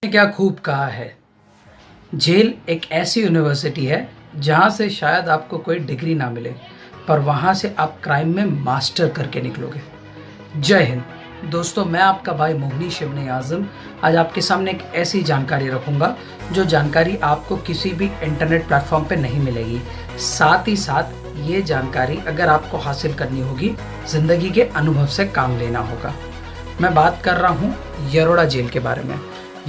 क्या खूब कहा है। जेल एक ऐसी यूनिवर्सिटी है जहाँ से शायद आपको कोई डिग्री ना मिले, पर वहाँ से आप क्राइम में मास्टर करके निकलोगे। जय हिंद दोस्तों, मैं आपका भाई मोहनी शिवनी आजम आज आपके सामने एक ऐसी जानकारी रखूँगा जो जानकारी आपको किसी भी इंटरनेट प्लेटफॉर्म पे नहीं मिलेगी। साथ ही साथ ये जानकारी अगर आपको हासिल करनी होगी, ज़िंदगी के अनुभव से काम लेना होगा। मैं बात कर रहा हूँ यरोड़ा जेल के बारे में।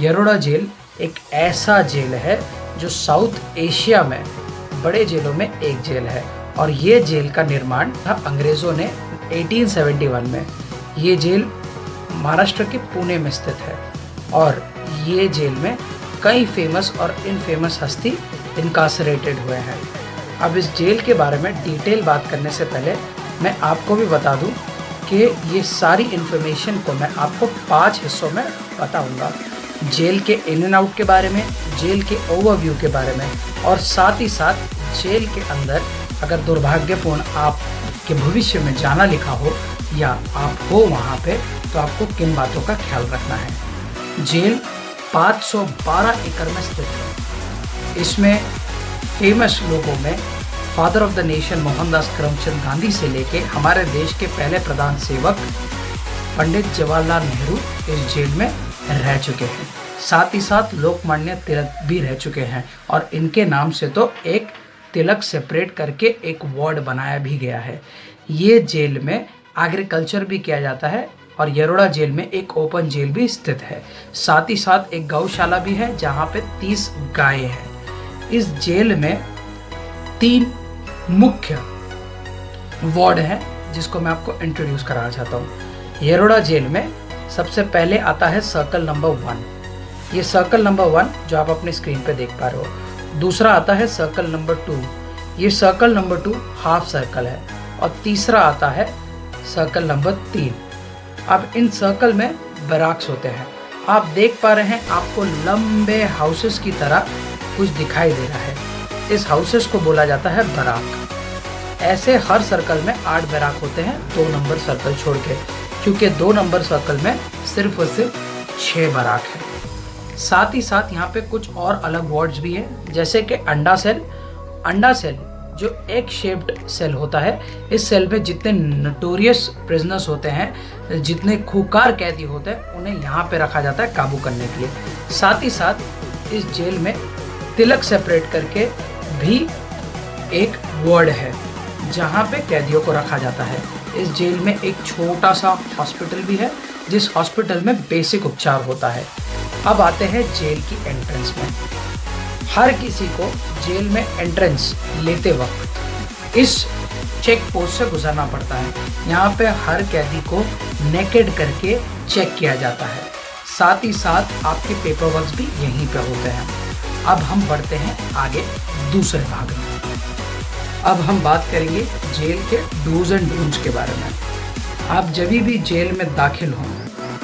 यरोड़ा जेल एक ऐसा जेल है जो साउथ एशिया में बड़े जेलों में एक जेल है और ये जेल का निर्माण था अंग्रेज़ों ने 1871 में। ये जेल महाराष्ट्र के पुणे में स्थित है और ये जेल में कई फेमस और इनफेमस हस्ती इनकासरेटेड हुए हैं। अब इस जेल के बारे में डिटेल बात करने से पहले मैं आपको भी बता दूं कि ये सारी इन्फॉर्मेशन को मैं आपको 5 हिस्सों में बताऊंगा। जेल के इन एंड आउट के बारे में, जेल के ओवरव्यू के बारे में और साथ ही साथ जेल के अंदर अगर दुर्भाग्यपूर्ण आपके भविष्य में जाना लिखा हो या आप हो वहाँ पे, तो आपको किन बातों का ख्याल रखना है। जेल 512 एकड़ में स्थित है। इसमें फेमस लोगों में father of the nation Mohandas Karamchand Gandhi से लेके हमारे देश के पहले प्रधान सेवक पंडित जवाहरलाल नेहरू इस जेल में रह चुके हैं। साथ ही साथ लोकमान्य तिलक भी रह चुके हैं और इनके नाम से तो एक तिलक सेपरेट करके एक वार्ड बनाया भी गया है। ये जेल में एग्रीकल्चर भी किया जाता है और यरोड़ा जेल में एक ओपन जेल भी स्थित है। साथ ही साथ एक गौशाला भी है जहाँ पे 30 गायें हैं। इस जेल में 3 मुख्य वार्ड हैं जिसको मैं आपको इंट्रोड्यूस कराना चाहता हूँ। यरोड़ा जेल में सबसे पहले आता है सर्कल नंबर 1। ये सर्कल नंबर 1 जो आप अपने स्क्रीन पे देख पा रहे हो। दूसरा आता है सर्कल नंबर 2। ये सर्कल नंबर 2 हाफ सर्कल है और तीसरा आता है सर्कल नंबर 3। अब इन सर्कल में बैराक्स होते हैं। आप देख पा रहे हैं, आपको लंबे हाउसेस की तरह कुछ दिखाई दे रहा है। इस हाउसेस को बोला जाता है बैराक। ऐसे हर सर्कल में 8 बैराक होते हैं, 2 नंबर सर्कल छोड़ के, क्योंकि 2 नंबर सर्कल में सिर्फ और सिर्फ 6 बैराक है। साथ ही साथ यहाँ पे कुछ और अलग वार्ड्स भी हैं, जैसे कि अंडा सेल। अंडा सेल जो एक शेप्ड सेल होता है। इस सेल में जितने नोटोरियस प्रिजनर्स होते हैं, जितने खूंखार कैदी होते हैं, उन्हें यहाँ पे रखा जाता है काबू करने के लिए। साथ ही साथ इस जेल में तिलक सेपरेट करके भी एक वार्ड है जहाँ पे कैदियों को रखा जाता है। इस जेल में एक छोटा सा हॉस्पिटल भी है जिस हॉस्पिटल में बेसिक उपचार होता है। अब आते हैं जेल की एंट्रेंस में। हर किसी को जेल में एंट्रेंस लेते वक्त इस चेक पोस्ट से गुजरना पड़ता है। यहाँ पे हर कैदी को नेकेड करके चेक किया जाता है। साथ ही साथ आपके पेपर वर्क भी यहीं पे होते हैं। अब हम बढ़ते हैं आगे दूसरे भाग में। अब हम बात करेंगे जेल के डूज एंड डोंट्स के बारे में। आप जब भी जेल में दाखिल हों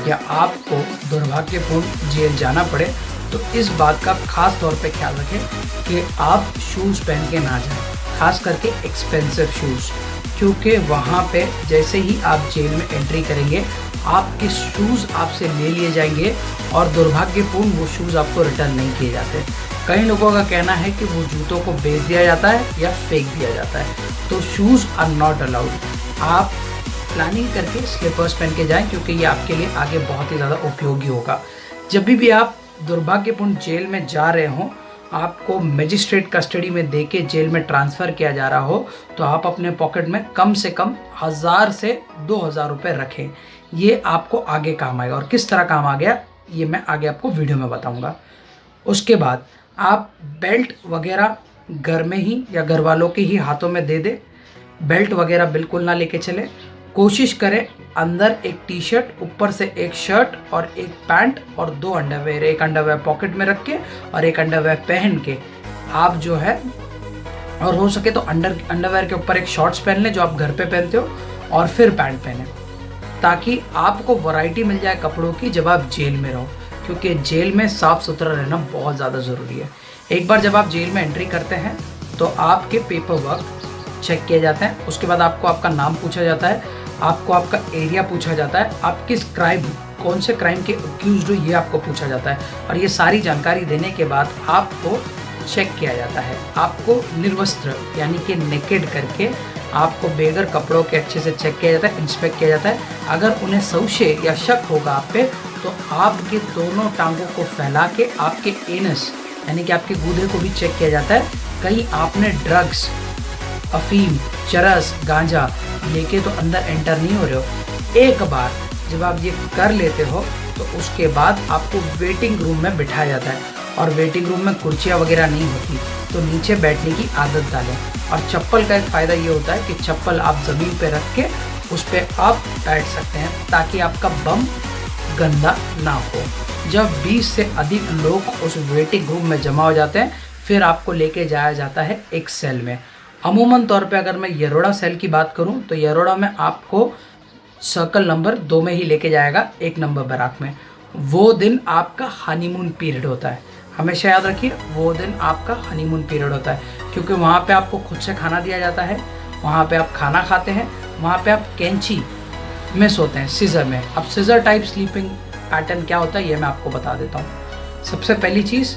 या आपको दुर्भाग्यपूर्ण जेल जाना पड़े, तो इस बात का खास तौर पे ख्याल रखें कि आप शूज़ पहन के ना जाएं, खास करके एक्सपेंसिव शूज़, क्योंकि वहाँ पे जैसे ही आप जेल में एंट्री करेंगे, आपके शूज़ आपसे ले लिए जाएंगे और दुर्भाग्यपूर्ण वो शूज़ आपको रिटर्न नहीं किए जाते। कई लोगों का कहना है कि वो जूतों को बेच दिया जाता है या फेंक दिया जाता है, तो शूज़ आर नॉट अलाउड। आप प्लानिंग करके स्लीपर्स पहन के जाएं, क्योंकि ये आपके लिए आगे बहुत ही ज़्यादा उपयोगी होगा। जब भी आप दुर्भाग्यपूर्ण जेल में जा रहे हों, आपको मजिस्ट्रेट कस्टडी में देके जेल में ट्रांसफ़र किया जा रहा हो, तो आप अपने पॉकेट में कम से कम 1000 से 2000 रुपये रखें। ये आपको आगे काम आएगा और किस तरह काम आ गया ये मैं आगे आपको वीडियो में बताऊंगा। उसके बाद आप बेल्ट वगैरह घर में ही या घर वालों के ही हाथों में दे दे। बेल्ट वगैरह बिल्कुल ना लेके चले। कोशिश करें अंदर एक टी शर्ट, ऊपर से एक शर्ट और एक पैंट और 2 अंडरवेयर, एक अंडरवेयर पॉकेट में रख के और एक अंडरवेयर पहन के आप जो है, और हो सके तो अंडरवेयर के ऊपर एक शॉर्ट्स पहन लें जो आप घर पे पहनते हो और फिर पैंट पहने, ताकि आपको वैरायटी मिल जाए कपड़ों की जब आप जेल में रहो, क्योंकि जेल में साफ़ सुथरा रहना बहुत ज़्यादा ज़रूरी है। एक बार जब आप जेल में एंट्री करते हैं तो आपके पेपर वर्क चेक किए जाते हैं। उसके बाद आपको आपका नाम पूछा जाता है, आपको आपका एरिया पूछा जाता है, आप किस क्राइम कौन से क्राइम के अक्यूज्ड हो ये आपको पूछा जाता है। और ये सारी जानकारी देने के बाद आपको चेक किया जाता है, आपको निर्वस्त्र यानी कि नेकेड करके आपको बेगर कपड़ों के अच्छे से चेक किया जाता है, इंस्पेक्ट किया जाता है। अगर उन्हें संशय या शक होगा आप पे तो आपके दोनों टांगों को फैला के आपके एनस यानी कि आपके गूदे को भी चेक किया जाता है, कहीं आपने ड्रग्स, अफीम, चरस, गांजा लेके तो अंदर एंटर नहीं हो रहे हो। एक बार जब आप ये कर लेते हो तो उसके बाद आपको वेटिंग रूम में बिठाया जाता है, और वेटिंग रूम में कुर्सियाँ वगैरह नहीं होती, तो नीचे बैठने की आदत डालें। और चप्पल का एक फ़ायदा ये होता है कि चप्पल आप ज़मीन पे रख के उस पर आप बैठ सकते हैं ताकि आपका बम गंदा ना हो। जब 20 से अधिक लोग उस वेटिंग रूम में जमा हो जाते हैं फिर आपको लेके जाया जाता है एक सेल में। अमूमन तौर पे अगर मैं येरोड़ा सेल की बात करूं तो येरोड़ा में आपको सर्कल नंबर 2 में ही लेके जाएगा, 1 नंबर बैराक में। वो दिन आपका हनीमून पीरियड होता है, हमेशा याद रखिए वो दिन आपका हनीमून पीरियड होता है, क्योंकि वहाँ पे आपको खुद से खाना दिया जाता है, वहाँ पे आप खाना खाते हैं, वहाँ पे आप कैंची में सोते हैं, सीजर में। अब सीजर टाइप स्लीपिंग पैटर्न क्या होता है ये मैं आपको बता देता हूँ। सबसे पहली चीज़,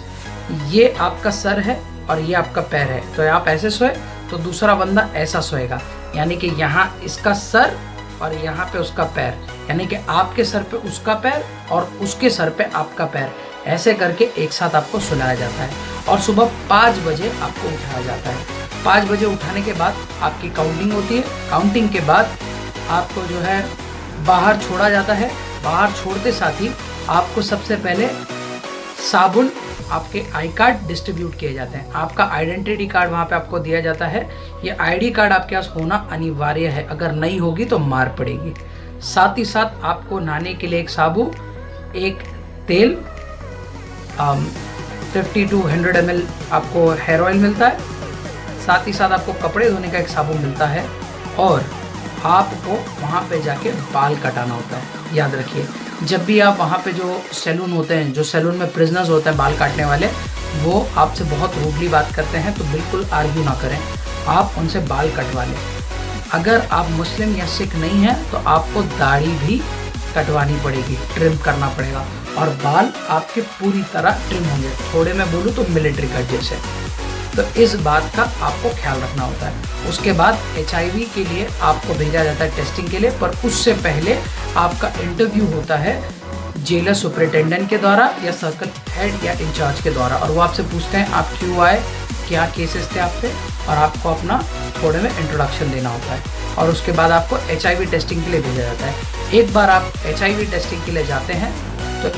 ये आपका सर है और ये आपका पैर है, तो आप ऐसे सोए तो दूसरा बंदा ऐसा सोएगा, यानी कि यहाँ इसका सर और यहाँ पे उसका पैर, यानी कि आपके सर पे उसका पैर और उसके सर पे आपका पैर, ऐसे करके एक साथ आपको सुलाया जाता है। और सुबह 5 बजे आपको उठाया जाता है। 5 बजे उठाने के बाद आपकी काउंटिंग होती है। काउंटिंग के बाद आपको जो है बाहर छोड़ा जाता है। बाहर छोड़ते साथ ही आपको सबसे पहले साबुन, आपके आई कार्ड डिस्ट्रीब्यूट किए जाते हैं। आपका आइडेंटिटी कार्ड वहाँ पे आपको दिया जाता है। ये आईडी कार्ड आपके पास होना अनिवार्य है, अगर नहीं होगी तो मार पड़ेगी। साथ ही साथ आपको नहाने के लिए एक साबुन, एक तेल, 50 to 100 ml आपको हेयर ऑयल मिलता है। साथ ही साथ आपको कपड़े धोने का एक साबुन मिलता है, और आपको वहाँ पे जाके बाल कटाना होता है। याद रखिए, जब भी आप वहाँ पे जो सैलून होते हैं, जो सैलून में प्रिजनर्स होते हैं बाल काटने वाले, वो आपसे बहुत रूडली बात करते हैं, तो बिल्कुल आर्ग्यू ना करें, आप उनसे बाल कटवा लें। अगर आप मुस्लिम या सिख नहीं हैं तो आपको दाढ़ी भी कटवानी पड़ेगी, ट्रिम करना पड़ेगा, और बाल आपके पूरी तरह ट्रिम होंगे। थोड़े मैं बोलूँ तो मिलिट्री कट जैसे। तो इस बात का आपको ख्याल रखना होता है। उसके बाद HIV के लिए आपको भेजा जाता है टेस्टिंग के लिए, पर उससे पहले आपका इंटरव्यू होता है जेलर सुपरिटेंडेंट के द्वारा या सर्कल हेड या इंचार्ज के द्वारा, और वो आपसे पूछते हैं आप क्यों आए, क्या केसेस थे आप पे, और आपको अपना थोड़े में इंट्रोडक्शन देना होता है। और उसके बाद आपको HIV टेस्टिंग के लिए भेजा जाता है। एक बार आप HIV टेस्टिंग के लिए जाते हैं तो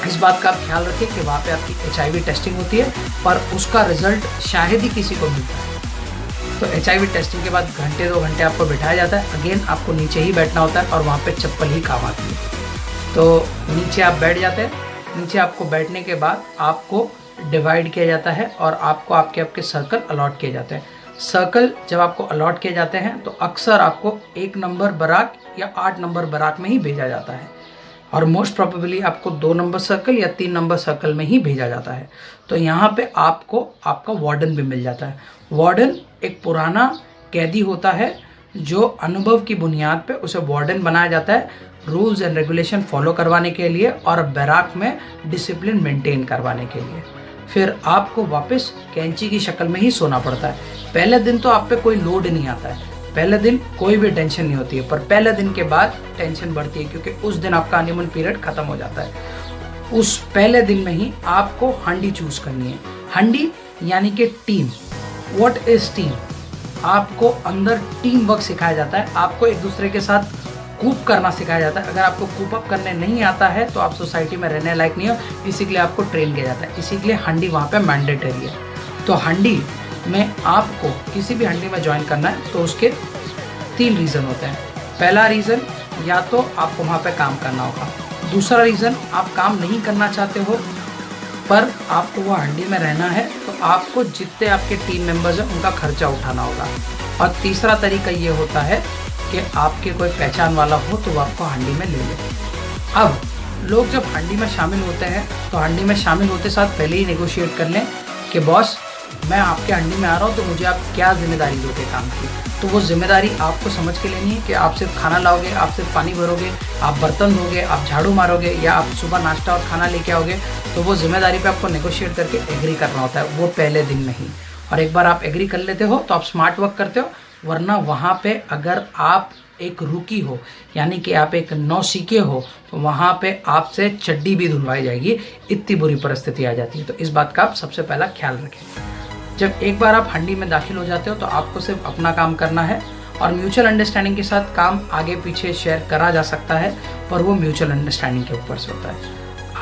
इस बात का आप ख्याल रखिए कि वहाँ पे आपकी HIV टेस्टिंग होती है, पर उसका रिजल्ट शायद ही किसी को मिलता है। तो HIV टेस्टिंग के बाद घंटे 2 घंटे आपको बिठाया जाता है। अगेन आपको नीचे ही बैठना होता है, और वहाँ पे चप्पल ही काम आती है। तो नीचे आप बैठ जाते हैं। नीचे आपको बैठने के बाद आपको डिवाइड किया जाता है, और आपको आपके सर्कल अलॉट किए जाते हैं। सर्कल जब आपको अलॉट किए जाते हैं तो अक्सर आपको 1 नंबर बैराक या 8 नंबर बैराक में ही भेजा जाता है, और मोस्ट प्रोबेबली आपको 2 नंबर सर्कल या 3 नंबर सर्कल में ही भेजा जाता है। तो यहाँ पे आपको आपका वार्डन भी मिल जाता है। वार्डन एक पुराना कैदी होता है जो अनुभव की बुनियाद पे उसे वार्डन बनाया जाता है, रूल्स एंड रेगुलेशन फॉलो करवाने के लिए और बैराक में डिसिप्लिन मेंटेन करवाने के लिए। फिर आपको वापस कैंची की शक्ल में ही सोना पड़ता है। पहले दिन तो आप पे कोई लोड नहीं आता है, पहले दिन कोई भी टेंशन नहीं होती है, पर पहले दिन के बाद टेंशन बढ़ती है, क्योंकि उस दिन आपका हनीमून पीरियड खत्म हो जाता है। उस पहले दिन में ही आपको हंडी चूज करनी है। हंडी यानी कि टीम। What is team? आपको अंदर टीम वर्क सिखाया जाता है, आपको एक दूसरे के साथ कूप करना सिखाया जाता है। अगर आपको कूप अप करने नहीं आता है तो आप सोसाइटी में रहने लायक नहीं हो, इसी के लिए आपको ट्रेन किया जाता है। इसी के लिए हंडी वहाँ पे मैंडेटरी है। तो हंडी में आपको किसी भी हंडी में ज्वाइन करना है तो उसके 3 रीज़न होते हैं। पहला रीज़न, या तो आपको वहाँ पे काम करना होगा। दूसरा रीज़न, आप काम नहीं करना चाहते हो पर आपको वो हंडी में रहना है, तो आपको जितने आपके टीम मेंबर्स हैं उनका खर्चा उठाना होगा। और तीसरा तरीका ये होता है कि आपके कोई पहचान वाला हो तो वो आपको हंडी में ले ले। अब लोग जब हंडी में शामिल होते हैं तो हंडी में शामिल होते साथ पहले ही नेगोशिएट कर लें कि बॉस मैं आपके हंडी में आ रहा हूँ तो मुझे आप क्या जिम्मेदारी दोगे काम की। तो वो जिम्मेदारी आपको समझ के लेनी है कि आप सिर्फ खाना लाओगे, आप सिर्फ पानी भरोगे, आप बर्तन धोगे, आप झाड़ू मारोगे, या आप सुबह नाश्ता और खाना लेके आओगे। तो वो जिम्मेदारी पे आपको नेगोशिएट करके एग्री करना होता है, वो पहले दिन नहीं। और एक बार आप एग्री कर लेते हो तो आप स्मार्ट वर्क करते हो, वरना वहाँ पे अगर आप एक रुकी हो, यानी कि आप एक नौसीखे हो, तो वहाँ पे आपसे चड्डी भी धुलवाई जाएगी, इतनी बुरी परिस्थिति आ जाती है। तो इस बात का आप सबसे पहला ख्याल रखें। जब एक बार आप हंडी में दाखिल हो जाते हो तो आपको सिर्फ अपना काम करना है, और म्यूचुअल अंडरस्टैंडिंग के साथ काम आगे पीछे शेयर करा जा सकता है, पर वो म्यूचुअल अंडरस्टैंडिंग के ऊपर से होता है।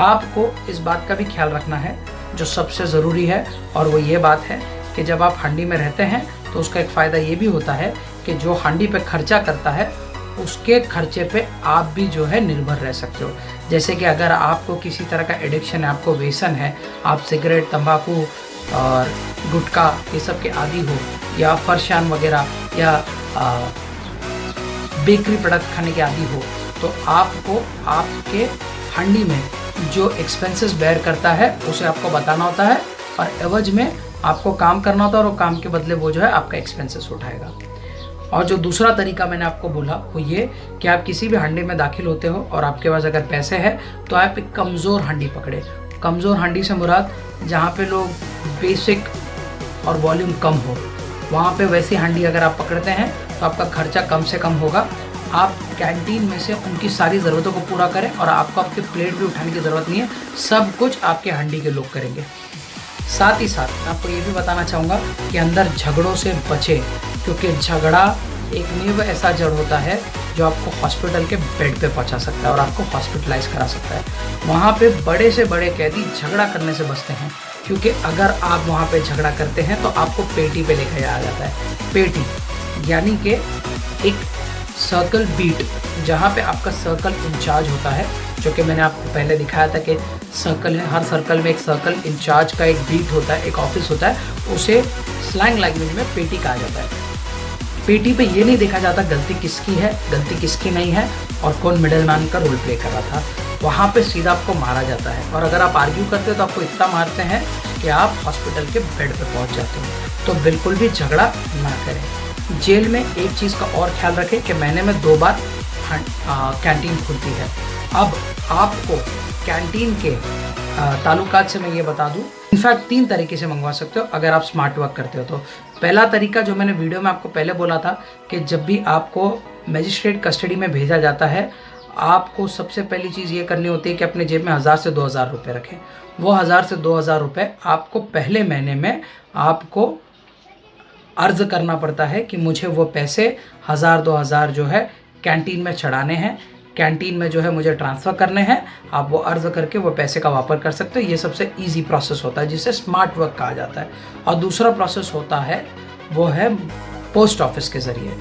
आपको इस बात का भी ख्याल रखना है जो सबसे ज़रूरी है, और वो ये बात है कि जब आप हंडी में रहते हैं तो उसका एक फ़ायदा ये भी होता है कि जो हंडी पे खर्चा करता है उसके खर्चे पे आप भी जो है निर्भर रह सकते हो। जैसे कि अगर आपको किसी तरह का एडिक्शन है, आपको व्यसन है, आप सिगरेट, तंबाकू और गुटखा ये सब के आदी हो, या फरसान वगैरह या बेकरी प्रोडक्ट खाने के आदी हो, तो आपको आपके हंडी में जो एक्सपेंसेस बेयर करता है उसे आपको बताना होता है, और एवज में आपको काम करना होता है, और वो काम के बदले वो जो है आपका एक्सपेंसेस उठाएगा। और जो दूसरा तरीका मैंने आपको बोला वो ये कि आप किसी भी हंडी में दाखिल होते हो और आपके पास अगर पैसे हैं तो आप एक कमज़ोर हंडी पकड़े। कमज़ोर हंडी से मुराद जहाँ पे लोग बेसिक और वॉल्यूम कम हो, वहाँ पे वैसी हंडी अगर आप पकड़ते हैं तो आपका खर्चा कम से कम होगा। आप कैंटीन में से उनकी सारी ज़रूरतों को पूरा करें, और आपको आपके प्लेट भी उठाने की ज़रूरत नहीं है, सब कुछ आपके हंडी के लोग करेंगे। साथ ही साथ मैं आपको ये भी बताना चाहूँगा कि अंदर झगड़ों से बचें, क्योंकि झगड़ा एक नींव ऐसा जड़ होता है जो आपको हॉस्पिटल के बेड पे पहुंचा सकता है और आपको हॉस्पिटलाइज करा सकता है। वहाँ पे बड़े से बड़े कैदी झगड़ा करने से बचते हैं, क्योंकि अगर आप वहाँ पे झगड़ा करते हैं तो आपको पेटी पे लेकर जाया जाता है। पेटी यानी कि एक सर्कल बीट, जहाँ पे आपका सर्कल इंचार्ज होता है, जो कि मैंने आपको पहले दिखाया था कि सर्कल है, हर सर्कल में एक सर्कल इंचार्ज का एक बीट होता है, एक ऑफिस होता है, उसे स्लैंग लैंग्वेज में पेटी कहा जाता है। पेटी पे ये नहीं देखा जाता गलती किसकी है, गलती किसकी नहीं है, और कौन मिडिल मैन का रोल प्ले कर रहा था। वहाँ पे सीधा आपको मारा जाता है, और अगर आप आर्ग्यू करते हो तो आपको इतना मारते हैं कि आप हॉस्पिटल के बेड पे पहुँच जाते हो। तो बिल्कुल भी झगड़ा ना करें। जेल में एक चीज़ का और ख्याल रखें कि महीने में 2 बार कैंटीन खुलती है। अब आपको कैंटीन के ताल्लुकात से मैं ये बता दूं, इनफैक्ट 3 तरीके से मंगवा सकते हो अगर आप स्मार्ट वर्क करते हो तो। पहला तरीका जो मैंने वीडियो में आपको पहले बोला था कि जब भी आपको मजिस्ट्रेट कस्टडी में भेजा जाता है, आपको सबसे पहली चीज़ ये करनी होती है कि अपने जेब में 1000 से 2000 रुपये रखें। वो 1000 से 2000 रुपये आपको पहले महीने में आपको अर्ज़ करना पड़ता है कि मुझे वो पैसे 1000-2000 जो है कैंटीन में चढ़ाने हैं, कैंटीन में जो है मुझे ट्रांसफ़र करने हैं। आप वो अर्ज़ करके वो पैसे का वापर कर सकते हो। ये सबसे इजी प्रोसेस होता है जिसे स्मार्ट वर्क कहा जाता है। और दूसरा प्रोसेस होता है वो है पोस्ट ऑफिस के ज़रिए।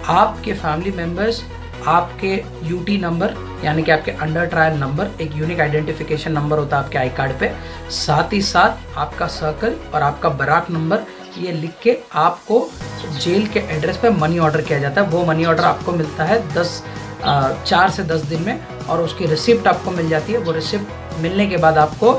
आपके फैमिली मेम्बर्स आपके यूटी नंबर यानी कि आपके अंडर ट्रायल नंबर, एक यूनिक आइडेंटिफिकेशन नंबर होता है आपके आई कार्ड पे, साथ ही साथ आपका सर्कल और आपका बराक नंबर, ये लिख के आपको जेल के एड्रेस पे मनी ऑर्डर किया जाता है। वो मनी ऑर्डर आपको मिलता है 4 से 10 दिन में, और उसकी रिसिप्ट आपको मिल जाती है। वो रिसिप्ट मिलने के बाद आपको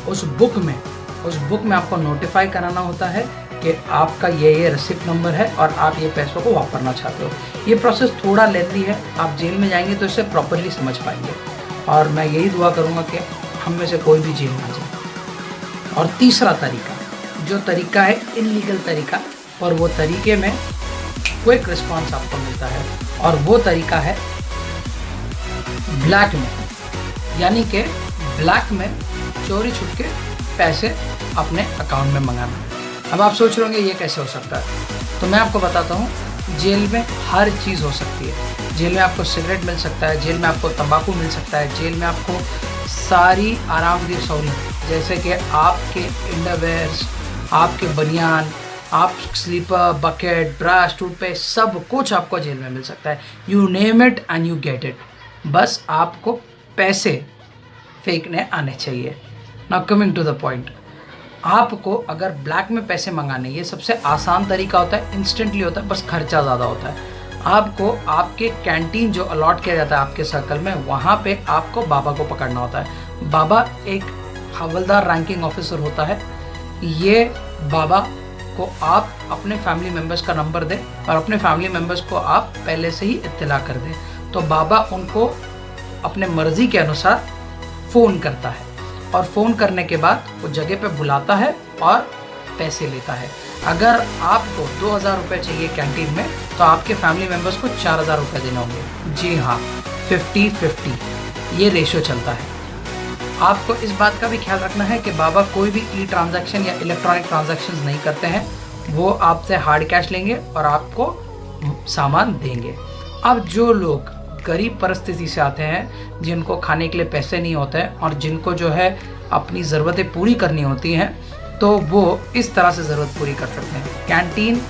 उस बुक में आपको नोटिफाई कराना होता है कि आपका ये रिसिप्ट नंबर है और आप ये पैसों को वापरना चाहते हो। ये प्रोसेस थोड़ा लेंदी है, आप जेल में जाएंगे तो इसे प्रॉपरली समझ पाएंगे, और मैं यही दुआ करूँगा कि हम में से कोई भी जेल ना जाए। और तीसरा तरीका, जो तरीका है इनलीगल तरीका, और वो तरीके में क्विक रिस्पॉन्स आपको मिलता है, और वो तरीका है ब्लैक में, यानी कि ब्लैक में चोरी छुप के पैसे अपने अकाउंट में मंगाना। अब आप सोच रहे होंगे ये कैसे हो सकता है, तो मैं आपको बताता हूँ। जेल में हर चीज़ हो सकती है। जेल में आपको सिगरेट मिल सकता है, जेल में आपको तंबाकू मिल सकता है, जेल में आपको सारी आरामदेह सहूलियत जैसे कि आपके अंडरवेयर्स, आपके बनियान, आप स्लीपर, बकेट, ब्रश, टूथपेस्ट, सब कुछ आपको जेल में मिल सकता है। You name it and you get it. बस आपको पैसे फेंकने आने चाहिए। Now coming to the point, आपको अगर ब्लैक में पैसे मंगाने, ये सबसे आसान तरीका होता है, इंस्टेंटली होता है, बस खर्चा ज़्यादा होता है। आपको आपके कैंटीन जो अलॉट किया जाता है आपके सर्कल में, वहाँ पे आपको बाबा को पकड़ना होता है। बाबा एक हवलदार रैंकिंग ऑफिसर होता है। ये बाबा को आप अपने फैमिली मेम्बर्स का नंबर दें और अपने फैमिली मेम्बर्स को आप पहले से ही इत्तला कर दें, तो बाबा उनको अपने मर्जी के अनुसार फ़ोन करता है और फ़ोन करने के बाद वो जगह पे बुलाता है और पैसे लेता है। अगर आपको 2000 रुपये चाहिए कैंटीन में, तो आपके फैमिली मेम्बर्स को 4000 रुपये देने होंगे। जी हाँ, 50-50 ये रेशो चलता है। आपको इस बात का भी ख्याल रखना है कि बाबा कोई भी ई ट्रांजैक्शन या इलेक्ट्रॉनिक ट्रांजैक्शन नहीं करते हैं। वो आपसे हार्ड कैश लेंगे और आपको सामान देंगे। अब जो लोग गरीब परिस्थिति से आते हैं, जिनको खाने के लिए पैसे नहीं होते हैं और जिनको जो है अपनी ज़रूरतें पूरी करनी होती हैं, तो वो इस तरह से ज़रूरत पूरी कर सकते हैं। कैंटीन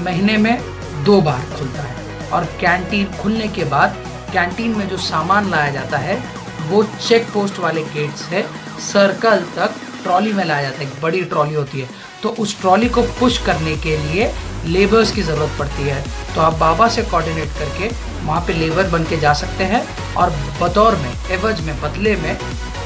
महीने में 2 बार खुलता है और कैंटीन खुलने के बाद कैंटीन में जो सामान लाया जाता है वो चेक पोस्ट वाले गेट से सर्कल तक ट्रॉली में लाया जाता है। एक बड़ी ट्रॉली होती है, तो उस ट्रॉली को पुश करने के लिए लेबर्स की ज़रूरत पड़ती है। तो आप बाबा से कोऑर्डिनेट करके वहाँ पे लेबर बन के जा सकते हैं और बतौर में, एवज में, बदले में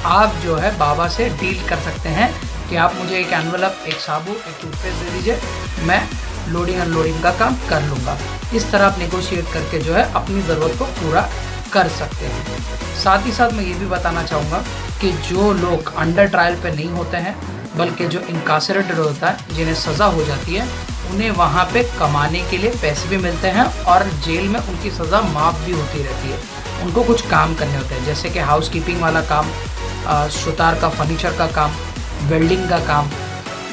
आप जो है बाबा से डील कर सकते हैं कि आप मुझे एक एनवलप, एक साबुन, एक टूथपेस्ट दे दीजिए, मैं लोडिंग अनलोडिंग का काम कर लूँगा। इस तरह आप नेगोशिएट करके जो है अपनी ज़रूरत को पूरा कर सकते हैं। साथ ही साथ मैं ये भी बताना चाहूँगा कि जो लोग अंडर ट्रायल पे नहीं होते हैं, बल्कि जो इनकासरेटेड होता है, जिन्हें सज़ा हो जाती है, उन्हें वहाँ पे कमाने के लिए पैसे भी मिलते हैं और जेल में उनकी सज़ा माफ़ भी होती रहती है। उनको कुछ काम करने होते हैं, जैसे कि हाउस कीपिंग वाला काम, सुतार का, फर्नीचर का काम, वेल्डिंग का काम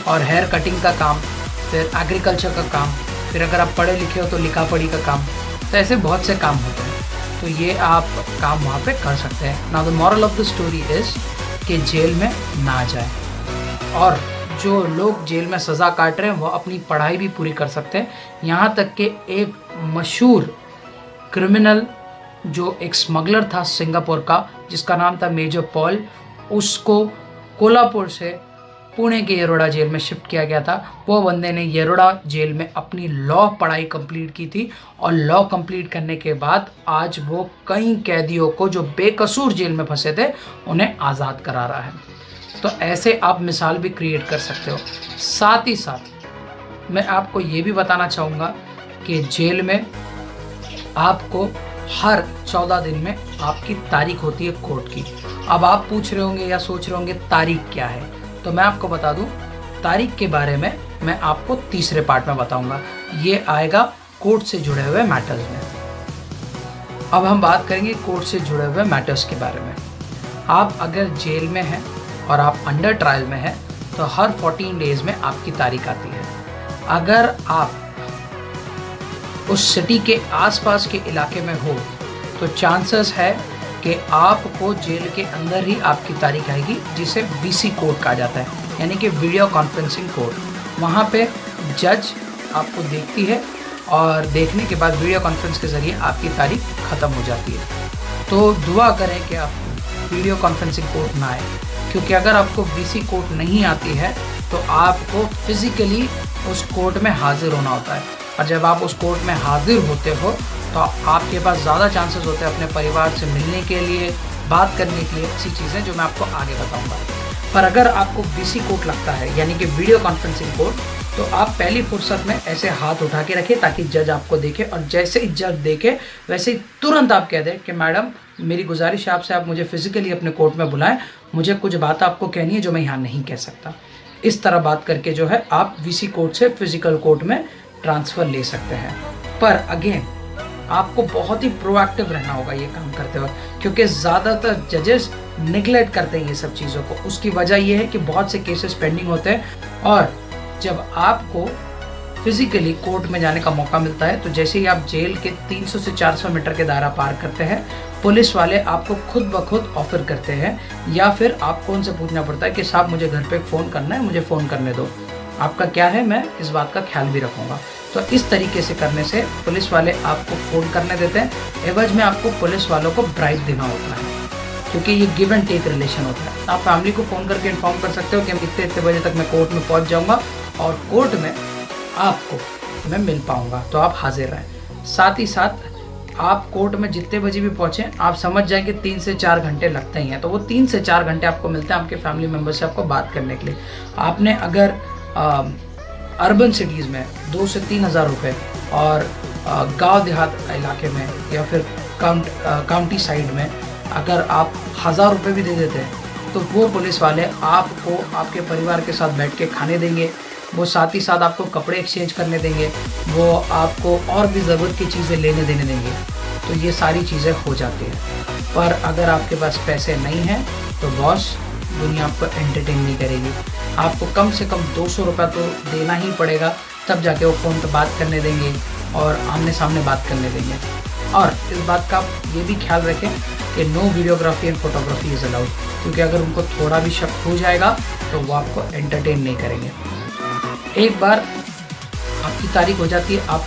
और हेयर कटिंग का काम, फिर एग्रीकल्चर का काम, फिर अगर आप पढ़े लिखे हो तो लिखा पढ़ी का काम। तो ऐसे बहुत से काम होते हैं, तो ये आप काम वहाँ पे कर सकते हैं। Now the moral of the story is कि जेल में ना जाए, और जो लोग जेल में सज़ा काट रहे हैं वो अपनी पढ़ाई भी पूरी कर सकते हैं। यहाँ तक कि एक मशहूर क्रिमिनल जो एक स्मगलर था सिंगापुर का, जिसका नाम था मेजर पॉल, उसको कोल्हापुर से पुणे के येरोड़ा जेल में शिफ्ट किया गया था। वो बंदे ने येरोड़ा जेल में अपनी लॉ पढ़ाई कंप्लीट की थी और लॉ कंप्लीट करने के बाद आज वो कई कैदियों को जो बेकसूर जेल में फंसे थे उन्हें आज़ाद करा रहा है। तो ऐसे आप मिसाल भी क्रिएट कर सकते हो। साथ ही साथ मैं आपको ये भी बताना चाहूँगा कि जेल में आपको हर 14 दिन में आपकी तारीख होती है कोर्ट की। अब आप पूछ रहे होंगे या सोच रहे होंगे तारीख क्या है, तो मैं आपको बता दूं, तारीख के बारे में मैं आपको तीसरे पार्ट में बताऊंगा। ये आएगा कोर्ट से जुड़े हुए मैटर्स में। अब हम बात करेंगे कोर्ट से जुड़े हुए मैटर्स के बारे में। आप अगर जेल में हैं और आप अंडर ट्रायल में हैं तो हर 14 डेज़ में आपकी तारीख आती है। अगर आप उस सिटी के आसपास के इलाके में हो तो चांसेस है कि आपको जेल के अंदर ही आपकी तारीख आएगी, जिसे वीसी कोर्ट कहा जाता है, यानी कि वीडियो कॉन्फ्रेंसिंग कोर्ट। वहाँ पे जज आपको देखती है और देखने के बाद वीडियो कॉन्फ्रेंस के ज़रिए आपकी तारीख ख़त्म हो जाती है। तो दुआ करें कि आप वीडियो कॉन्फ्रेंसिंग कोर्ट ना आए, क्योंकि अगर आपको वीसी कोर्ट नहीं आती है तो आपको फिज़िकली उस कोर्ट में हाजिर होना होता है, और जब आप उस कोर्ट में हाजिर होते हो तो आपके पास ज़्यादा चांसेस होते हैं अपने परिवार से मिलने के लिए, बात करने के लिए, ऐसी चीज़ें जो मैं आपको आगे बताऊंगा। पर अगर आपको वीसी कोर्ट लगता है, यानी कि वीडियो कॉन्फ्रेंसिंग कोर्ट, तो आप पहली फुर्सत में ऐसे हाथ उठा के रखें ताकि जज आपको देखे, और जैसे ही जज देखे वैसे ही तुरंत आप कह दें कि मैडम मेरी गुजारिश है आपसे, आप मुझे फिज़िकली अपने कोर्ट में बुलाएं, मुझे कुछ बात आपको कहनी है जो मैं यहाँ नहीं कह सकता। इस तरह बात करके जो है आप वीसी कोर्ट से फिज़िकल कोर्ट में ट्रांसफ़र ले सकते हैं। पर अगेन आपको बहुत ही प्रोएक्टिव रहना होगा ये काम करते वक्त, क्योंकि ज़्यादातर जजेस निगलेक्ट करते हैं ये सब चीज़ों को। उसकी वजह ये है कि बहुत से केसेस पेंडिंग होते हैं, और जब आपको फिज़िकली कोर्ट में जाने का मौका मिलता है तो जैसे ही आप जेल के 300 से 400 मीटर के दायरा पार करते हैं, पुलिस वाले आपको खुद ब खुद ऑफर करते हैं, या फिर आपको उनसे पूछना पड़ता है कि साहब मुझे घर पे फ़ोन करना है, मुझे फ़ोन करने दो, आपका क्या है, मैं इस बात का ख्याल भी रखूँगा। तो इस तरीके से करने से पुलिस वाले आपको फ़ोन करने देते हैं, एवज में आपको पुलिस वालों को ब्राइब देना होता है, क्योंकि ये गिव एंड टेक रिलेशन होता है। आप फैमिली को फ़ोन करके इन्फॉर्म कर सकते हो कि इतने इतने बजे तक मैं कोर्ट में पहुंच जाऊंगा और कोर्ट में आपको मैं मिल पाऊंगा, तो आप हाजिर रहें। साथ ही साथ आप कोर्ट में जितने बजे भी पहुँचें, आप समझ जाएं कि 3 से 4 घंटे लगते ही हैं, तो वो 3 से 4 घंटे आपको मिलते हैं आपके फैमिली मेम्बर से आपको बात करने के लिए। आपने अगर अर्बन सिटीज़ में 2 से 3 हज़ार रुपये और गांव देहात इलाके में या फिर काउंटी साइड में अगर आप 1000 रुपये भी दे देते हैं तो वो पुलिस वाले आपको आपके परिवार के साथ बैठ के खाने देंगे, वो साथ ही साथ आपको कपड़े एक्सचेंज करने देंगे, वो आपको और भी ज़रूरत की चीज़ें लेने देने देंगे। तो ये सारी चीज़ें हो जाती हैं। पर अगर आपके पास पैसे नहीं हैं तो बॉस दुनिया आपको एंटरटेन नहीं करेगी। आपको कम से कम 200 रुपये तो देना ही पड़ेगा, तब जाके वो फ़ोन पर बात करने देंगे और आमने सामने बात करने देंगे। और इस बात का आप ये भी ख्याल रखें कि no videography and photography is allowed, क्योंकि अगर उनको थोड़ा भी शक हो जाएगा तो वो आपको एंटरटेन नहीं करेंगे। एक बार आपकी तारीख हो जाती है, आप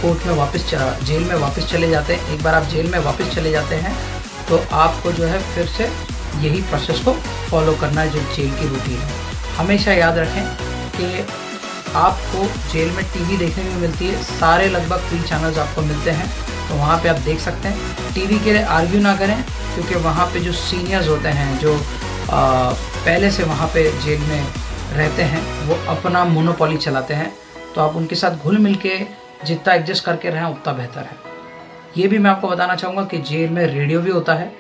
कोर्ट में वापस जेल में वापस चले जाते हैं। एक बार आप जेल में वापस चले जाते हैं तो आपको जो है फिर से यही प्रोसेस को फॉलो करना है जो जेल की रूटीन है। हमेशा याद रखें कि आपको जेल में टीवी देखने में मिलती है, सारे लगभग फ्री चैनल्स आपको मिलते हैं, तो वहाँ पे आप देख सकते हैं। टीवी के लिए आर्ग्यू ना करें, क्योंकि वहाँ पे जो सीनियर्स होते हैं जो पहले से वहाँ पे जेल में रहते हैं वो अपना मोनोपोली चलाते हैं, तो आप उनके साथ घुल मिल के जितना एडजस्ट करके रहें उतना बेहतर है। ये भी मैं आपको बताना चाहूँगा कि जेल में रेडियो भी होता है,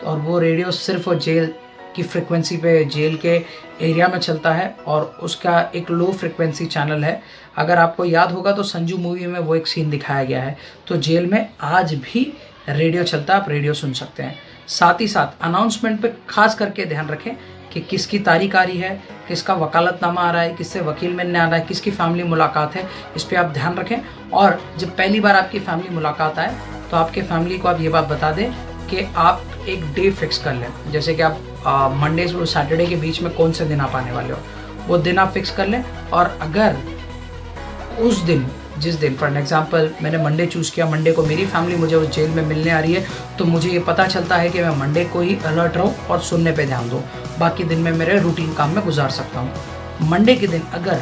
और वो रेडियो सिर्फ जेल की फ्रिक्वेंसी पे जेल के एरिया में चलता है और उसका एक लो फ्रिक्वेंसी चैनल है। अगर आपको याद होगा तो संजू मूवी में वो एक सीन दिखाया गया है। तो जेल में आज भी रेडियो चलता है, आप रेडियो सुन सकते हैं। साथ ही साथ अनाउंसमेंट पे खास करके ध्यान रखें कि किसकी तारीख आ रही है, किसका वकालतनामा आ रहा है, किससे वकील मिलने आ रहा है, किसकी फैमिली मुलाकात है, इस पर आप ध्यान रखें। और जब पहली बार आपकी फैमिली मुलाकात आए तो आपके फैमिली को आप ये बात बता दें कि आप एक डे फिक्स कर लें, जैसे कि आप मंडे से सैटरडे के बीच में कौन से दिन आप आने वाले हो, वो दिन आप फिक्स कर लें। और अगर उस दिन जिस दिन फॉर एग्जांपल मैंने मंडे चूज़ किया, मंडे को मेरी फैमिली मुझे उस जेल में मिलने आ रही है, तो मुझे ये पता चलता है कि मैं मंडे को ही अलर्ट रहूँ और सुनने पे ध्यान दूँ, बाकी दिन में मेरे रूटीन काम में गुजार सकता हूँ। मंडे के दिन अगर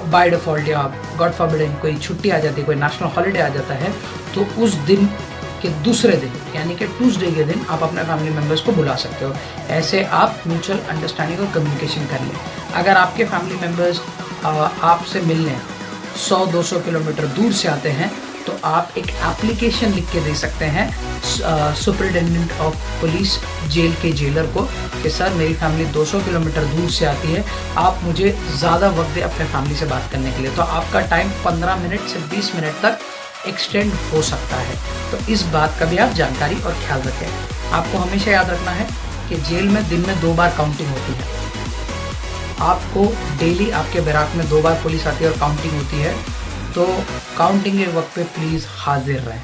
बाय डिफ़ॉल्ट या गॉड फॉरबिड कोई छुट्टी आ जाती है, कोई नेशनल हॉलीडे आ जाता है, तो उस दिन के दूसरे दिन यानी कि ट्यूसडे के दिन आप अपने फैमिली मेम्बर्स को बुला सकते हो। ऐसे आप म्यूचुअल अंडरस्टैंडिंग और कम्युनिकेशन कर लें। अगर आपके फैमिली मेम्बर्स आपसे मिलने 100-200 किलोमीटर दूर से आते हैं तो आप एक एप्लीकेशन लिख के दे सकते हैं सुपरिटेंडेंट ऑफ पुलिस जेल के जेलर को कि सर मेरी फैमिली 200 किलोमीटर दूर से आती है, आप मुझे ज़्यादा वक्त दें अपने फैमिली से बात करने के लिए। तो आपका टाइम 15 मिनट से 20 मिनट तक एक्सटेंड हो सकता है। तो इस बात का भी आप जानकारी और ख्याल रखें। आपको हमेशा याद रखना है कि जेल में दिन में 2 बार काउंटिंग होती है। आपको डेली आपके बैराक में 2 बार पुलिस आती है और काउंटिंग होती है, तो काउंटिंग के वक्त पे प्लीज़ हाजिर रहें।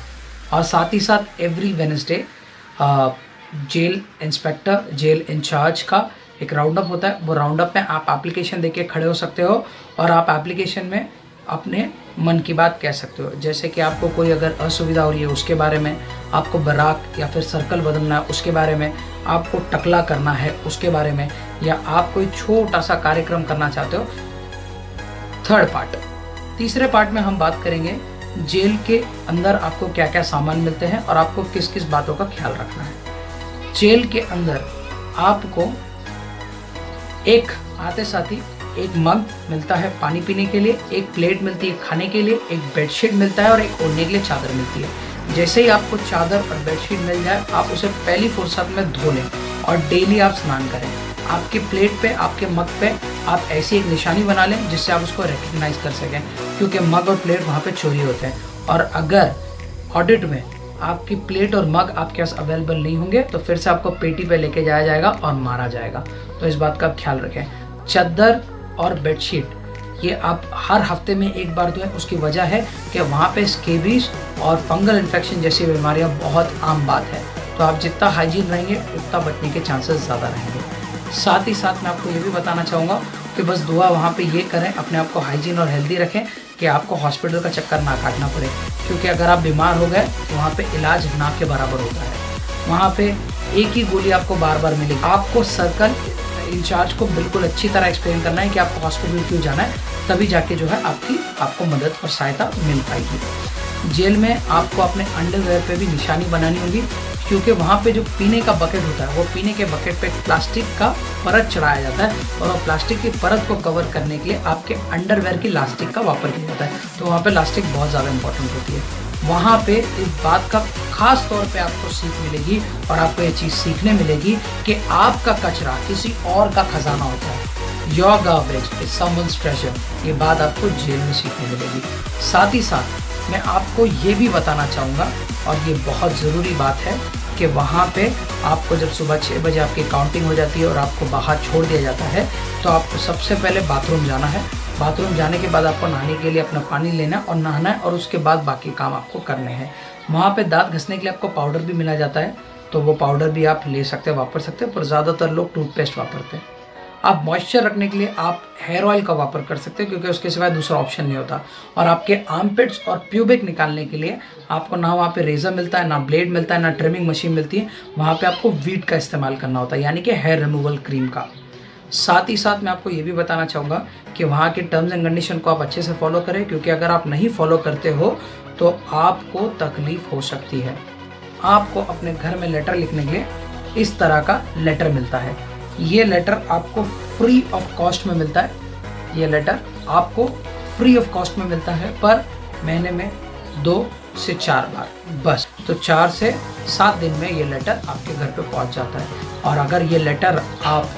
और साथ ही साथ every Wednesday jail inspector, jail incharge का एक राउंड अप होता है। वो राउंड अप में आप एप्लीकेशन देके खड़े हो सकते हो और आप एप्लीकेशन में अपने मन की बात कह सकते हो, जैसे कि आपको कोई अगर असुविधा हो रही है उसके बारे में, आपको बैराक या फिर सर्कल बदलना है उसके बारे में, आपको टकला करना है उसके बारे में, या आप कोई छोटा सा कार्यक्रम करना चाहते हो। थर्ड पार्ट, तीसरे पार्ट में हम बात करेंगे जेल के अंदर आपको क्या क्या सामान मिलते हैं और आपको किस किस बातों का ख्याल रखना है। जेल के अंदर आपको एक आते साथ ही एक मग मिलता है पानी पीने के लिए, एक प्लेट मिलती है खाने के लिए, एक बेडशीट मिलता है और एक ओढ़ने के लिए चादर मिलती है। जैसे ही आपको चादर और बेडशीट मिल जाए आप उसे पहली फुर्सत में धो लें और डेली आप स्नान करें। आपके प्लेट पे, आपके मग पे आप ऐसी एक निशानी बना लें जिससे आप उसको रिकग्नाइज कर सकें, क्योंकि मग और प्लेट वहाँ पे चोरी होते हैं। और अगर ऑडिट में आपकी प्लेट और मग आपके पास अवेलेबल नहीं होंगे तो फिर से आपको पेटी पे लेके जाया जाएगा और मारा जाएगा। तो इस बात का आप ख्याल रखें। चादर और बेडशीट ये आप हर हफ्ते में एक बार धोएं। उसकी वजह है कि वहाँ पे स्केबीज और फंगल इन्फेक्शन जैसी बीमारियाँ बहुत आम बात है। तो आप जितना हाइजीन रहेंगे उतना बचने के चांसेस ज़्यादा रहेंगे। साथ ही साथ मैं आपको ये भी बताना चाहूँगा कि बस दुआ वहाँ पे ये करें, अपने आप को हाइजीन और हेल्दी रखें कि आपको हॉस्पिटल का चक्कर ना काटना पड़े, क्योंकि अगर आप बीमार हो गए तो वहाँ पे इलाज ना के बराबर होता है। वहाँ पे एक ही गोली आपको बार बार मिलेगी। आपको सर्कल इंचार्ज को बिल्कुल अच्छी तरह एक्सप्लेन करना है कि आपको हॉस्पिटल क्यों जाना है, तभी जाके जो है आपको मदद और सहायता मिल पाएगी। जेल में आपको अपने अंडरवेयर पे भी निशानी बनानी होगी, क्योंकि वहाँ पे जो पीने का बकेट होता है वो पीने के बकेट पे प्लास्टिक का परत चढ़ाया जाता है और प्लास्टिक की परत को कवर करने के लिए आपके अंडरवेयर की लास्टिक का वापर किया जाता है। तो वहाँ पे लास्टिक बहुत ज़्यादा इंपॉर्टेंट होती है। वहाँ पे इस बात का खास तौर पे आपको सीख मिलेगी और आपको ये चीज़ सीखने मिलेगी कि आपका कचरा किसी और का खजाना होता है। Your garbage is someone's treasure। ये बात आपको जेल में सीखने मिलेगी। साथ ही साथ मैं आपको ये भी बताना चाहूँगा और ये बहुत ज़रूरी बात है कि वहाँ पे आपको जब सुबह 6 बजे आपकी काउंटिंग हो जाती है और आपको बाहर छोड़ दिया जाता है तो आपको सबसे पहले बाथरूम जाना है। बाथरूम जाने के बाद आपको नहाने के लिए अपना पानी लेना और नहाना है और उसके बाद बाकी काम आपको करने हैं। वहाँ पे दांत घिसने के लिए आपको पाउडर भी मिला जाता है, तो वो पाउडर भी आप ले सकते हैं, वापर सकते हैं, पर ज़्यादातर लोग टूथपेस्ट वापरते हैं। आप मॉइस्चर रखने के लिए आप हेयर ऑयल का वापर कर सकते हैं क्योंकि उसके सिवाय दूसरा ऑप्शन नहीं होता। और आपके आर्मपिट्स और प्यूबिक निकालने के लिए आपको ना वहाँ पे रेज़र मिलता है, ना ब्लेड मिलता है, ना ट्रिमिंग मशीन मिलती है। वहाँ पे आपको वीट का इस्तेमाल करना होता है, यानी कि हेयर रिमूवल क्रीम का। साथ ही साथ मैं आपको ये भी बताना चाहूँगा कि वहाँ के टर्म्स एंड कंडीशन को आप अच्छे से फॉलो करें, क्योंकि अगर आप नहीं फॉलो करते हो तो आपको तकलीफ़ हो सकती है। आपको अपने घर में लेटर लिखने के लिए इस तरह का लेटर मिलता है। ये लेटर आपको फ्री ऑफ कॉस्ट में मिलता है। ये लेटर आपको फ्री ऑफ कॉस्ट में मिलता है, पर महीने में 2 से 4 बार बस। तो 4 से 7 दिन में ये लेटर आपके घर पे पहुंच जाता है। और अगर ये लेटर आप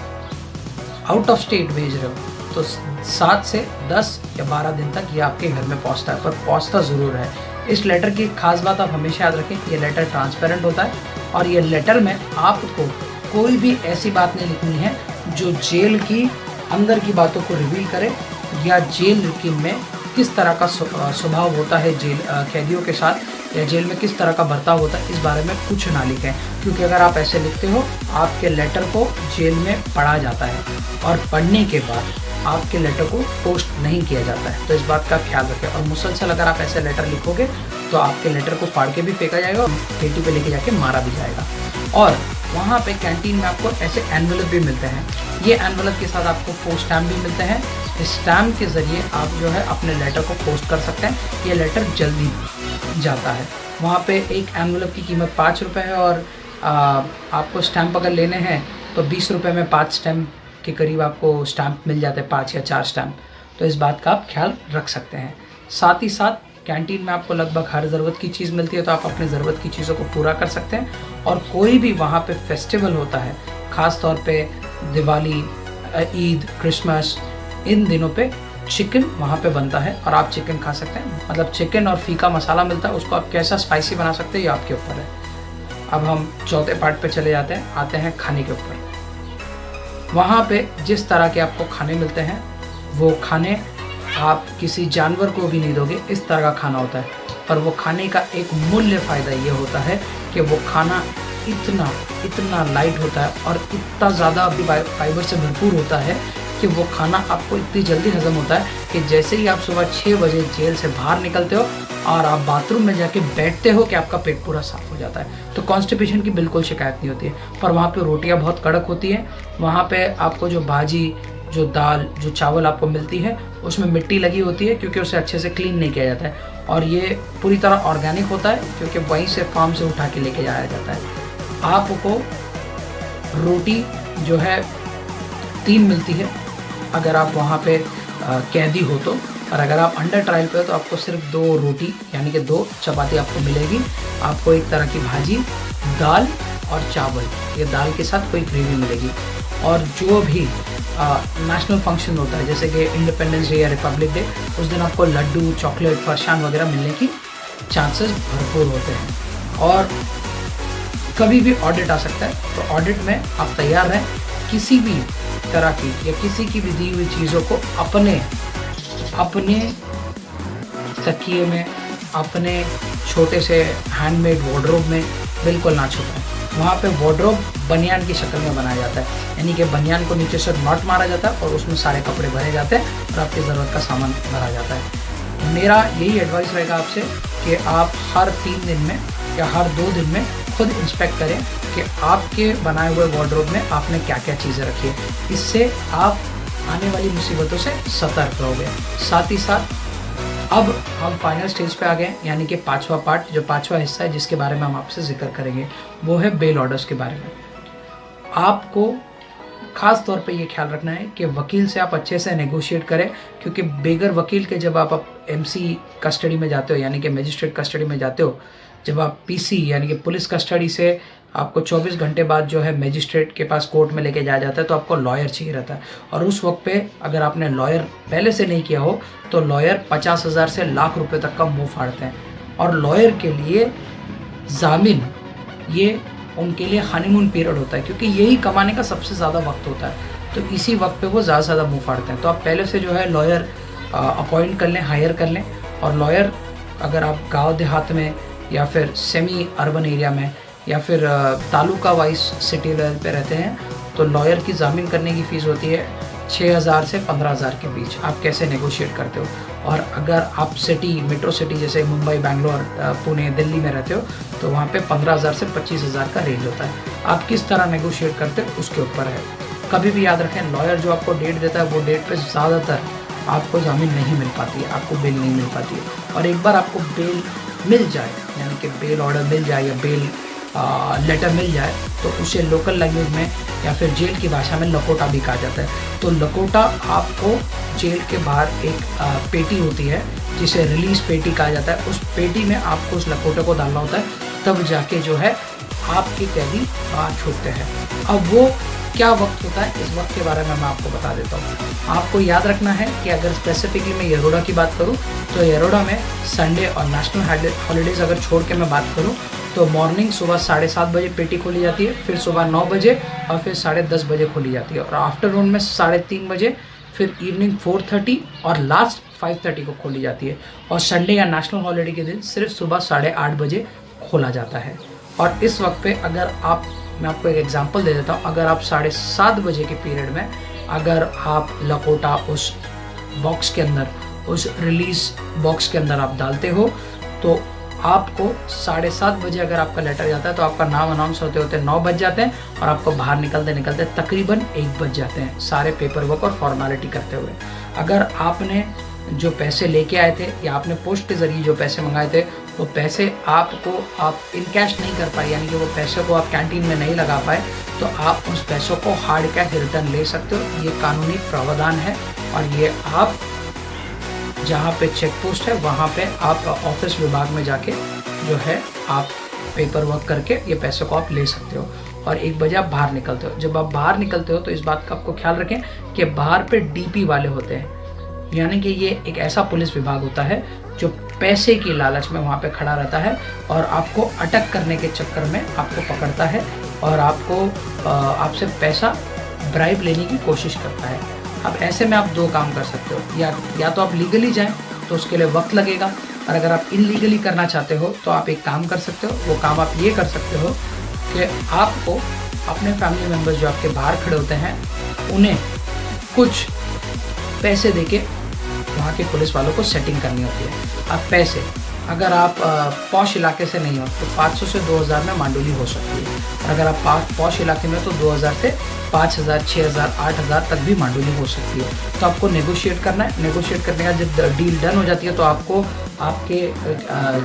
आउट ऑफ स्टेट भेज रहे हो तो 7 से 10 या 12 दिन तक ये आपके घर में पहुंचता है, पर पहुंचता ज़रूर है। इस लेटर की खास बात आप हमेशा याद रखें, ये लेटर ट्रांसपेरेंट होता है और ये लेटर में आपको कोई भी ऐसी बात नहीं लिखनी है जो जेल की अंदर की बातों को रिवील करे या जेल की में किस तरह का स्वभाव होता है जेल कैदियों के साथ, या जेल में किस तरह का बर्ताव होता है, इस बारे में कुछ ना लिखें। क्योंकि अगर आप ऐसे लिखते हो आपके लेटर को जेल में पढ़ा जाता है और पढ़ने के बाद आपके लेटर को पोस्ट नहीं किया जाता है। तो इस बात का ख्याल रखें। और मुसलसल अगर आप ऐसे लेटर लिखोगे तो आपके लेटर को फाड़ के भी फेंका जाएगा और पेटी पे लेके जाके मारा भी जाएगा। और वहाँ पे कैंटीन में आपको ऐसे एनवेलप भी मिलते हैं। ये एनवेलप के साथ आपको पोस्ट स्टैम्प भी मिलते हैं। इस स्टैम्प के ज़रिए आप जो है अपने लेटर को पोस्ट कर सकते हैं। ये लेटर जल्दी जाता है। वहाँ पे एक एनवेलप की कीमत 5 रुपये है और आपको स्टैम्प अगर लेने हैं तो 20 रुपये में 5 स्टैम्प के करीब आपको स्टैम्प मिल जाते हैं, 5 या 4 स्टैम्प। तो इस बात का आप ख्याल रख सकते हैं। साथ ही साथ कैंटीन में आपको लगभग हर ज़रूरत की चीज़ मिलती है, तो आप अपनी ज़रूरत की चीज़ों को पूरा कर सकते हैं। और कोई भी वहाँ पे फेस्टिवल होता है, ख़ास तौर पे दिवाली, ईद, क्रिसमस, इन दिनों पे चिकन वहाँ पे बनता है और आप चिकन खा सकते हैं। मतलब चिकन और फीका मसाला मिलता है, उसको आप कैसा स्पाइसी बना सकते हैं ये आपके ऊपर है। अब हम चौथे पार्ट पे चले जाते हैं, आते हैं खाने के ऊपर। वहाँ पे जिस तरह के आपको खाने मिलते हैं वो खाने आप किसी जानवर को भी नहीं दोगे, इस तरह का खाना होता है। पर वो खाने का एक मूल्य फ़ायदा ये होता है कि वो खाना इतना लाइट होता है और इतना ज़्यादा फाइबर से भरपूर होता है कि वो खाना आपको इतनी जल्दी हज़म होता है कि जैसे ही आप सुबह 6 बजे जेल से बाहर निकलते हो और आप बाथरूम में जाके बैठते हो कि आपका पेट पूरा साफ़ हो जाता है। तो कॉन्स्टिपेशन की बिल्कुल शिकायत नहीं होती है। पर वहाँ पे रोटियाँ बहुत कड़क होती हैं। वहाँ पे आपको जो भाजी, जो दाल, जो चावल आपको मिलती है उसमें मिट्टी लगी होती है, क्योंकि उसे अच्छे से क्लीन नहीं किया जाता है। और ये पूरी तरह ऑर्गेनिक होता है क्योंकि वहीं से फार्म से उठा के लेके जाया जाता है। आपको रोटी जो है 3 मिलती है अगर आप वहाँ पे कैदी हो तो, और अगर आप अंडर ट्रायल पे हो तो आपको सिर्फ 2 रोटी यानी कि 2 चपाती आपको मिलेगी। आपको एक तरह की भाजी, दाल और चावल, ये दाल के साथ कोई ग्रेवी मिलेगी। और जो भी नेशनल फंक्शन होता है जैसे कि इंडिपेंडेंस डे या रिपब्लिक डे, उस दिन आपको लड्डू, चॉकलेट, फरसान वगैरह मिलने की चांसेस भरपूर होते हैं। और कभी भी ऑडिट आ सकता है, तो ऑडिट में आप तैयार रहें। किसी भी तरह की या किसी की भी दी हुई चीज़ों को अपने तकिए में, अपने छोटे से हैंडमेड वार्डरोब में बिल्कुल ना छुपाएं। वहाँ पे वार्डरोब बनियान की शक्ल में बनाया जाता है, यानी कि बनियान को नीचे से नॉट मारा जाता है और उसमें सारे कपड़े भरे जाते हैं और आपकी ज़रूरत का सामान भरा जाता है। मेरा यही एडवाइस रहेगा आपसे कि आप हर 3 दिन में या हर 2 दिन में खुद इंस्पेक्ट करें कि आपके बनाए हुए वार्डरोब में आपने क्या क्या चीज़ें रखी है। इससे आप आने वाली मुसीबतों से सतर्क रहोगे। साथ ही साथ अब हम फाइनल स्टेज पे आ गए, यानी कि पांचवा पार्ट, जो पांचवा हिस्सा है जिसके बारे में हम आपसे जिक्र करेंगे, वो है बेल ऑर्डर्स के बारे में। आपको ख़ास तौर पे ये ख्याल रखना है कि वकील से आप अच्छे से नेगोशिएट करें, क्योंकि बेगर वकील के जब आप एमसी कस्टडी में जाते हो, यानी कि मजिस्ट्रेट कस्टडी में जाते हो, जब आप पीसी यानी कि पुलिस कस्टडी से आपको 24 घंटे बाद जो है मजिस्ट्रेट के पास कोर्ट में लेके जाया जाता है, तो आपको लॉयर चाहिए रहता है। और उस वक्त पे अगर आपने लॉयर पहले से नहीं किया हो तो लॉयर 50,000 से लाख रुपए तक का मुंह फाड़ते हैं। और लॉयर के लिए जामिन ये उनके लिए हनीमून पीरियड होता है, क्योंकि यही कमाने का सबसे ज़्यादा वक्त होता है। तो इसी वक्त पे वो ज़्यादा से ज़्यादा मुँह फाड़ते हैं। तो आप पहले से जो है लॉयर अपॉइंट कर लें, हायर कर लें। और लॉयर अगर आप गांव देहात में या फिर सेमी अर्बन एरिया में या फिर तालुका वाइज सिटी लेवल पे रहते हैं, तो लॉयर की जामीन करने की फ़ीस होती है 6,000 से 15,000 के बीच। आप कैसे नेगोशिएट करते हो। और अगर आप सिटी मेट्रो सिटी जैसे मुंबई, बेंगलोर, पुणे, दिल्ली में रहते हो, तो वहाँ पे 15,000 से 25,000 का रेंज होता है। आप किस तरह नेगोशिएट करते हो उसके ऊपर है। कभी भी याद रखें, लॉयर जो आपको डेट देता है वो डेट पे ज़्यादातर आपको जामीन नहीं मिल पाती है, आपको बेल नहीं मिल पाती है। और एक बार आपको बेल मिल जाए, यानी कि बेल ऑर्डर मिल जाए या बेल लेटर मिल जाए, तो उसे लोकल लैंग्वेज में या फिर जेल की भाषा में लकोटा भी कहा जाता है। तो लकोटा आपको जेल के बाहर एक पेटी होती है जिसे रिलीज पेटी कहा जाता है। उस पेटी में आपको उस लकोटे को डालना होता है, तब जाके जो है आपके कैदी बाहर छूटते हैं। अब वो क्या वक्त होता है, इस वक्त के बारे में मैं आपको बता देता हूँ। आपको याद रखना है कि अगर स्पेसिफिकली मैं येरोडा की बात करूँ, तो येरोडा में संडे और नेशनल हॉलीडेज़ अगर छोड़ के मैं बात करूँ, तो मॉर्निंग सुबह 7:30 बजे पेटी खोली जाती है, फिर सुबह 9 बजे और फिर 10:30 बजे खोली जाती है। और आफ्टरनून में 3:30 बजे, फिर इवनिंग 4:30 और लास्ट 5:30 को खोली जाती है। और संडे या नेशनल हॉलीडे के दिन सिर्फ सुबह 8:30 बजे खोला जाता है। और इस वक्त पे अगर मैं आपको एक एग्जांपल दे देता हूँ, अगर आप 7:30 बजे के पीरियड में अगर आप लकोटा उस बॉक्स के अंदर, उस रिलीज बॉक्स के अंदर आप डालते हो, तो आपको 7:30 बजे अगर आपका लेटर जाता है, तो आपका नाम अनाउंस होते होते 9 बज जाते हैं और आपको बाहर निकलते निकलते तकरीबन 1 बज जाते हैं, सारे पेपर वर्क और फॉर्मेलिटी करते हुए। अगर आपने जो पैसे लेके आए थे या आपने पोस्ट के ज़रिए जो पैसे मंगाए थे, वो पैसे आप इन कैश नहीं कर पाए, यानी कि वो पैसे को आप कैंटीन में नहीं लगा पाए, तो आप उस पैसों को हार्ड कैश रिटर्न ले सकते हो। ये कानूनी प्रावधान है। और ये आप जहाँ पे चेक पोस्ट है वहाँ पे आप ऑफिस विभाग में जाके जो है आप पेपर वर्क करके ये पैसों को आप ले सकते हो। और 1 बजे आप बाहर निकलते हो। जब आप बाहर निकलते हो तो इस बात का आपको ख्याल रखें कि बाहर पे डीपी वाले होते हैं, यानी कि ये एक ऐसा पुलिस विभाग होता है जो पैसे की लालच में वहाँ पे खड़ा रहता है और आपको अटक करने के चक्कर में आपको पकड़ता है और आपसे पैसा ब्राइब लेने की कोशिश करता है। अब ऐसे में आप 2 काम कर सकते हो, या तो आप लीगली जाएं तो उसके लिए वक्त लगेगा, और अगर आप इनलीगली करना चाहते हो तो आप एक काम कर सकते हो। वो काम आप ये कर सकते हो कि आपको अपने फैमिली मेम्बर्स जो आपके बाहर खड़े होते हैं उन्हें कुछ पैसे देके वहाँ के पुलिस वालों को सेटिंग करनी होती है। अब पैसे, अगर आप पॉश इलाके से नहीं हो तो 500 से 2,000 में मांडुली हो सकती है, और अगर आप पॉश इलाके में तो 2,000 से 5,000, 6,000, 8,000 तक भी मांडुली हो सकती है। तो आपको नेगोशिएट करना है। नेगोशिएट करने का जब डील डन हो जाती है तो आपको आपके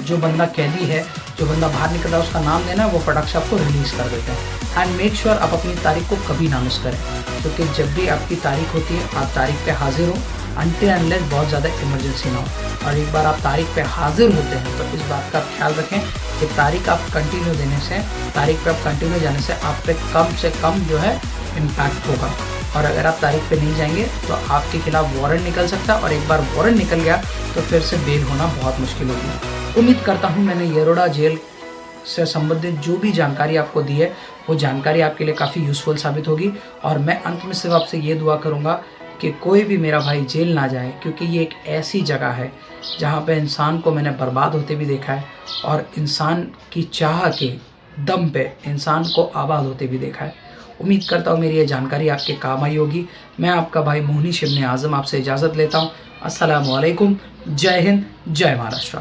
जो बंदा कैदी है, जो बंदा बाहर निकल रहा है, उसका नाम देना है, वो फटाक से आपको रिलीज़ कर देते हैं। एंड मेक श्योर आप अपनी तारीख को कभी ना मिस करें, क्योंकि जब भी आपकी तारीख होती है आप तारीख पे हाजिर हो, अनटिल अनलेस बहुत ज़्यादा इमरजेंसी ना हो। और एक बार आप तारीख पे हाजिर होते हैं तो इस बात का ख्याल रखें कि तारीख आप कंटिन्यू देने से, तारीख पे आप कंटिन्यू जाने से आप पे कम से कम जो है इम्पैक्ट होगा। और अगर आप तारीख पे नहीं जाएंगे तो आपके खिलाफ वारंट निकल सकता है, और एक बार वारंट निकल गया तो फिर से बेल होना बहुत मुश्किल होगी। उम्मीद करता हूँ मैंने येरोडा जेल से संबंधित जो भी जानकारी आपको दी है वो जानकारी आपके लिए काफ़ी यूज़फुल साबित होगी। और मैं अंत में सिर्फ आपसे ये दुआ करूँगा कि कोई भी मेरा भाई जेल ना जाए, क्योंकि ये एक ऐसी जगह है जहाँ पे इंसान को मैंने बर्बाद होते भी देखा है और इंसान की चाह के दम पे इंसान को आबाद होते भी देखा है। उम्मीद करता हूँ मेरी ये जानकारी आपके काम आई होगी। मैं आपका भाई मोहनीश इब्ने आज़म आपसे इजाज़त लेता हूँ। अस्सलामु अलैकुम। जय हिंद, जय महाराष्ट्र।